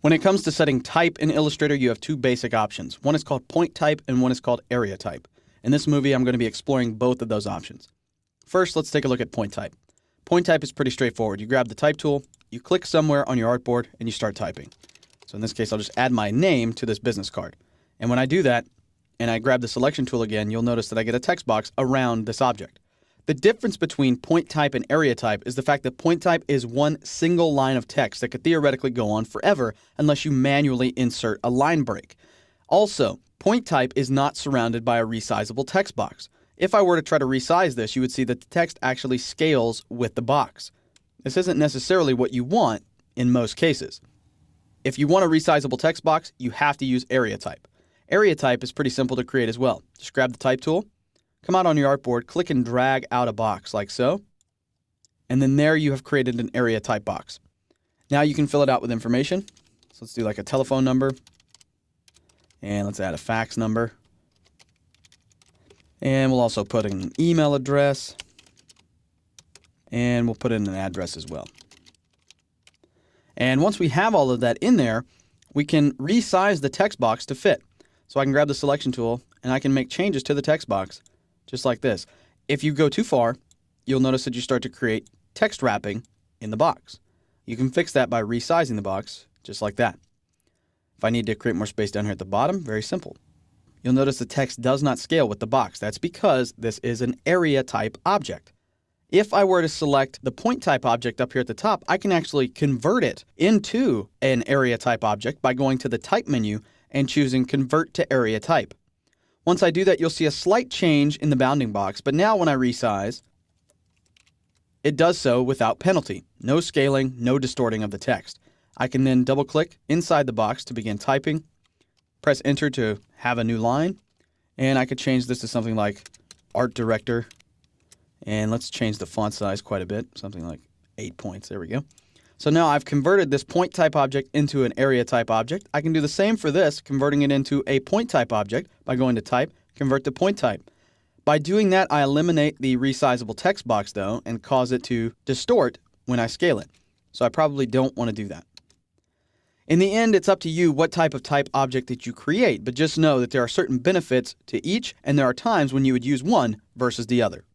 When it comes to setting type in Illustrator, you have two basic options. One is called point type and one is called area type. In this movie, I'm going to be exploring both of those options. First, let's take a look at point type. Point type is pretty straightforward. You grab the type tool, you click somewhere on your artboard, and you start typing. So in this case, I'll just add my name to this business card. And when I do that, and I grab the selection tool again, you'll notice that I get a text box around this object. The difference between point type and area type is the fact that point type is one single line of text that could theoretically go on forever unless you manually insert a line break. Also, point type is not surrounded by a resizable text box. If I were to try to resize this, you would see that the text actually scales with the box. This isn't necessarily what you want in most cases. If you want a resizable text box, you have to use area type. Area type is pretty simple to create as well. Just grab the type tool, come out on your artboard, click and drag out a box like so, and then there you have created an area type box. Now you can fill it out with information. So let's do like a telephone number, and let's add a fax number, and we'll also put in an email address, and we'll put in an address as well. And once we have all of that in there, we can resize the text box to fit. So I can grab the selection tool, and I can make changes to the text box, just like this. If you go too far, you'll notice that you start to create text wrapping in the box. You can fix that by resizing the box, just like that. If I need to create more space down here at the bottom, very simple. You'll notice the text does not scale with the box. That's because this is an area type object. If I were to select the point type object up here at the top, I can actually convert it into an area type object by going to the type menu and choosing convert to area type. Once I do that, you'll see a slight change in the bounding box, but now when I resize, it does so without penalty. No scaling, no distorting of the text. I can then double click inside the box to begin typing, press enter to have a new line, and I could change this to something like art director. And let's change the font size quite a bit, something like 8 points. There we go. So now I've converted this point type object into an area type object. I can do the same for this, converting it into a point type object by going to type, convert to point type. By doing that, I eliminate the resizable text box though and cause it to distort when I scale it. So I probably don't want to do that. In the end, it's up to you what type of type object that you create, but just know that there are certain benefits to each, and there are times when you would use one versus the other.